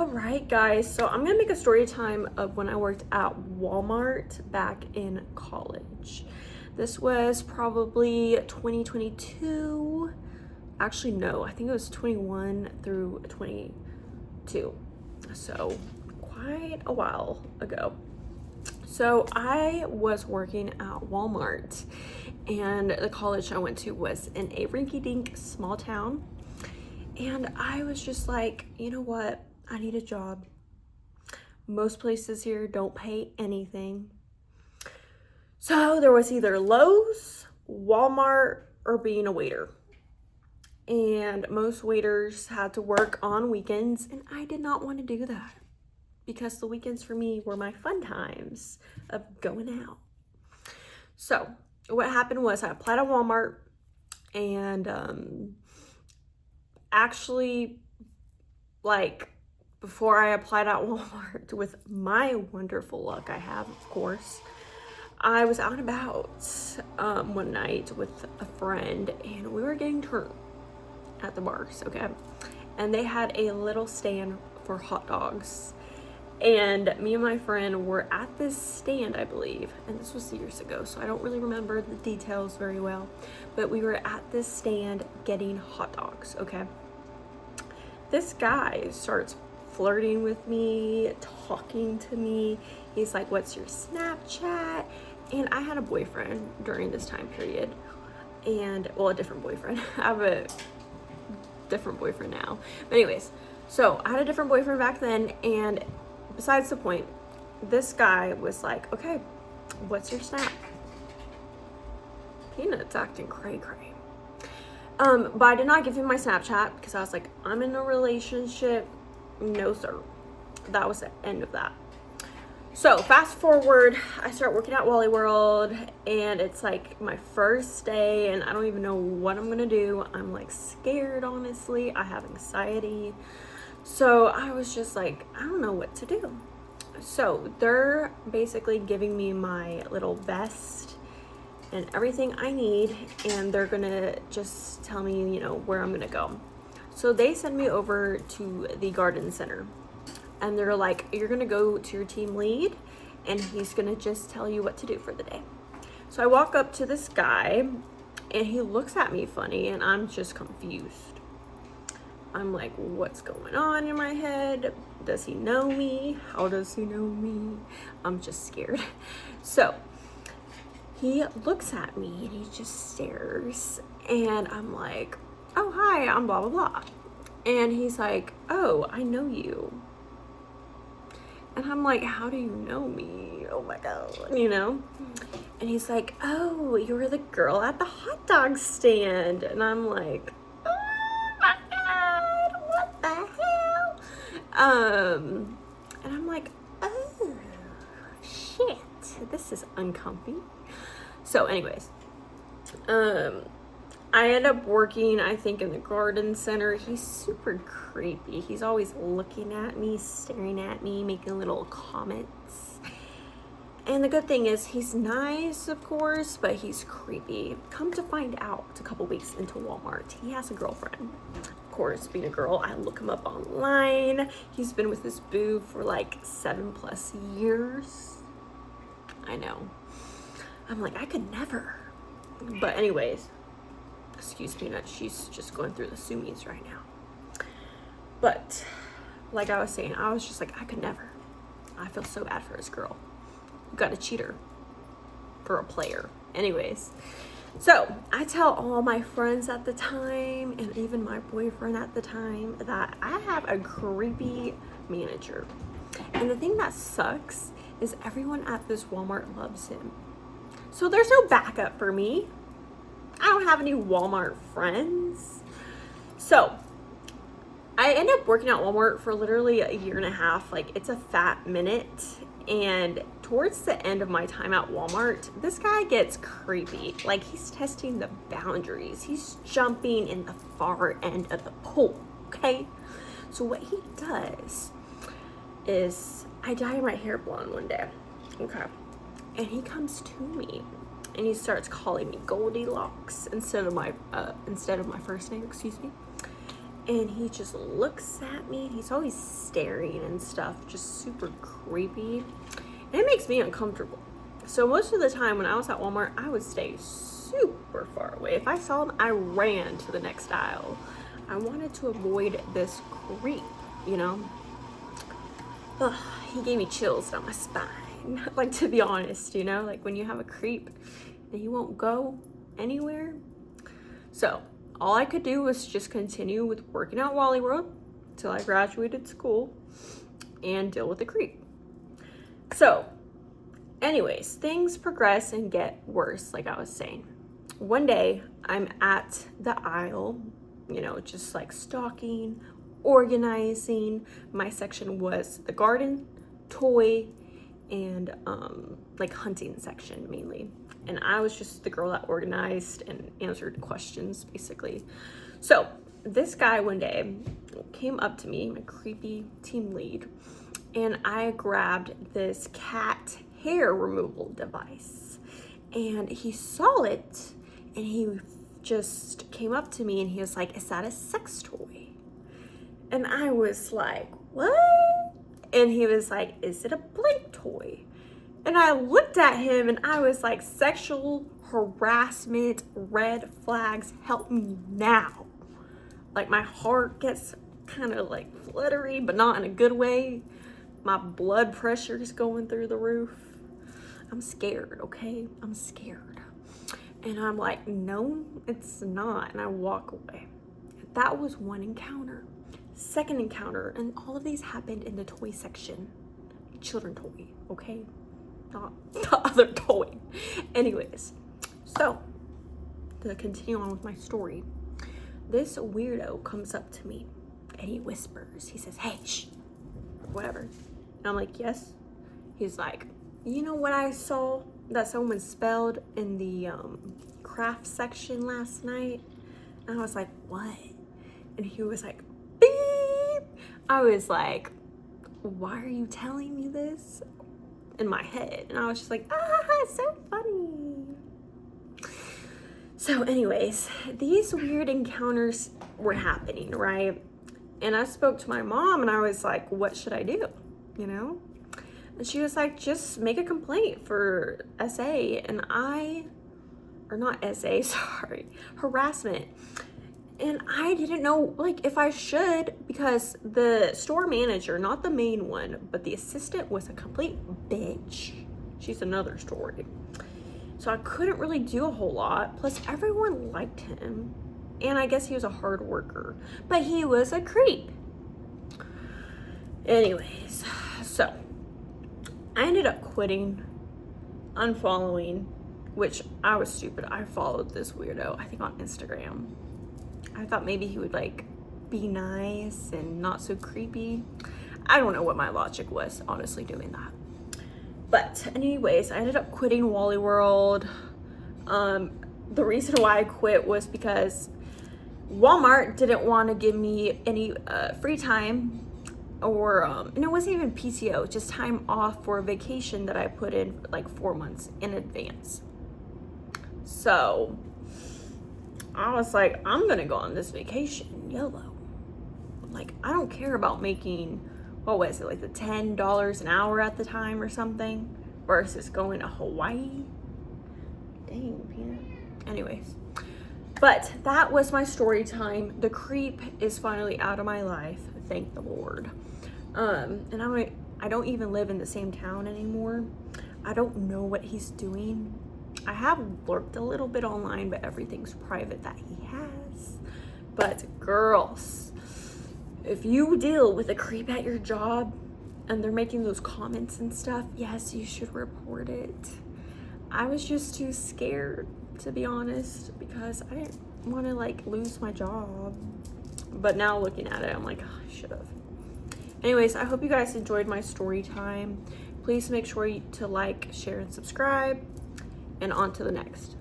Alright guys, so I'm gonna make a story time of when I worked at Walmart back in college. This was probably 2022. Actually, no, I think it was 21 through 22. So quite a while ago. So I was working at Walmart, and the college I went to was in a rinky-dink small town. And I was just like, you know what? I need a job. Most places here don't pay anything. So there was either Lowe's, Walmart, or being a waiter. And most waiters had to work on weekends, and I did not want to do that because the weekends for me were my fun times of going out. So what happened was I applied at Walmart, and actually, like, before I applied at Walmart, with my wonderful luck I have, of course, I was out and about one night with a friend, and we were getting turned at the bars, okay? And they had a little stand for hot dogs. And me and my friend were at this stand, I believe, and this was years ago, so I don't really remember the details very well, but we were at this stand getting hot dogs, okay? This guy starts flirting with me, talking to me. He's like, "What's your Snapchat?" And I had a boyfriend during this time period, and, well, a different boyfriend. I have a different boyfriend now. But anyways, so I had a different boyfriend back then, and besides the point, this guy was like, "Okay, what's your Snap?" Peanut's acting cray-cray. But I did not give him my Snapchat because I was like, I'm in a relationship. No, sir. That was the end of that. So fast forward, I start working at Wally World, and it's like my first day, and I don't even know what I'm gonna do. I'm like scared, honestly. I have anxiety. So I was just like, I don't know what to do. So they're basically giving me my little vest and everything I need, and they're gonna just tell me, you know, where I'm gonna go. So they send me over to the garden center, and they're like, you're gonna go to your team lead, and he's gonna just tell you what to do for the day. So I walk up to this guy, and he looks at me funny, and I'm just confused. I'm like, what's going on in my head? Does he know me? How does he know me? I'm just scared. So he looks at me and he just stares, and I'm like, "Oh, hi, I'm blah, blah, blah." And he's like, "Oh, I know you." And I'm like, "How do you know me? Oh my God," you know? And he's like, "Oh, you were the girl at the hot dog stand." And I'm like, "Oh my God, what the hell?" And I'm like, "Oh, shit, this is uncomfy." So anyways, I end up working, I think, in the garden center. He's super creepy. He's always looking at me, staring at me, making little comments. And the good thing is he's nice, of course, but he's creepy. Come to find out, a couple weeks into Walmart, he has a girlfriend. Of course, being a girl, I look him up online. He's been with this boo for like 7+ years. I know. I'm like, I could never. But anyways, excuse Peanut, she's just going through the sumis right now. But like I was saying, I was just like, I could never. I feel so bad for this girl. You got a cheater for a player. Anyways, so I tell all my friends at the time, and even my boyfriend at the time, that I have a creepy manager. And the thing that sucks is everyone at this Walmart loves him. So there's no backup for me. I don't have any Walmart friends. So I end up working at Walmart for literally a year and a half. Like, it's a fat minute. And towards the end of my time at Walmart, this guy gets creepy. Like, he's testing the boundaries. He's jumping in the far end of the pool, okay? So what he does is, I dye my hair blonde one day, okay? And he comes to me and he starts calling me Goldilocks instead of my first name, excuse me. and he just looks at me. He's always staring and stuff, just super creepy. And it makes me uncomfortable. So most of the time when I was at Walmart, I would stay super far away. If I saw him, I ran to the next aisle. I wanted to avoid this creep, you know? Ugh, he gave me chills down my spine. Like, to be honest, you know? Like, when you have a creep and he won't go anywhere. So, all I could do was just continue with working at Wally World till I graduated school and deal with the creep. So, anyways, things progress and get worse, like I was saying. One day, I'm at the aisle, you know, just like stocking, organizing. My section was the garden, toy, and like hunting section mainly. And I was just the girl that organized and answered questions, basically. So this guy one day came up to me, my creepy team lead, and I grabbed this cat hair removal device. And he saw it, and he just came up to me and he was like, "Is that a sex toy?" And I was like, "What?" And he was like, "Is it a blank toy?" And I looked at him and I was like, sexual harassment, red flags, help me now. Like, my heart gets kind of like fluttery, but not in a good way. My blood pressure is going through the roof. I'm scared, okay? I'm scared. And I'm like, no, it's not. And I walk away. That was one encounter. Second encounter, and all of these happened in the toy section. Children toy, okay? Not the other toy. Anyways, so to continue on with my story, this weirdo comes up to me and he whispers. He says, "Hey, shh," whatever. And I'm like, "Yes." He's like, "You know what I saw that someone spelled in the craft section last night?" And I was like, "What?" And he was like, "Beep." I was like, "Why are you telling me this?" In my head. And I was just like, it's so funny. So anyways, these weird encounters were happening, right? And I spoke to my mom and I was like, "What should I do?" You know? And she was like, "Just make a complaint for SA." And harassment. And I didn't know, like, if I should, because the store manager, not the main one, but the assistant, was a complete bitch. She's another story. So I couldn't really do a whole lot. Plus, everyone liked him. And I guess he was a hard worker. But he was a creep. Anyways, so I ended up quitting, unfollowing, which I was stupid. I followed this weirdo, I think on Instagram. I thought maybe he would like be nice and not so creepy. I don't know what my logic was, honestly, doing that. But anyways, I ended up quitting Wally World. The reason why I quit was because Walmart didn't want to give me any free time, or and it wasn't even PTO, just time off for a vacation that I put in like 4 months in advance. So I was like, I'm gonna go on this vacation, YOLO. Like, I don't care about making, what was it, like the $10 an hour at the time or something, versus going to Hawaii. Dang, Peanut. Anyways, but that was my story time. The creep is finally out of my life, thank the Lord. And I don't even live in the same town anymore. I don't know what he's doing. I have lurked a little bit online, but everything's private that he has. But girls, if you deal with a creep at your job and they're making those comments and stuff, yes, you should report it. I was just too scared, to be honest, because I didn't want to like lose my job. But now looking at it, I'm like, oh, I should have. Anyways, I hope you guys enjoyed my story time. Please make sure to like, share, and subscribe. And on to the next.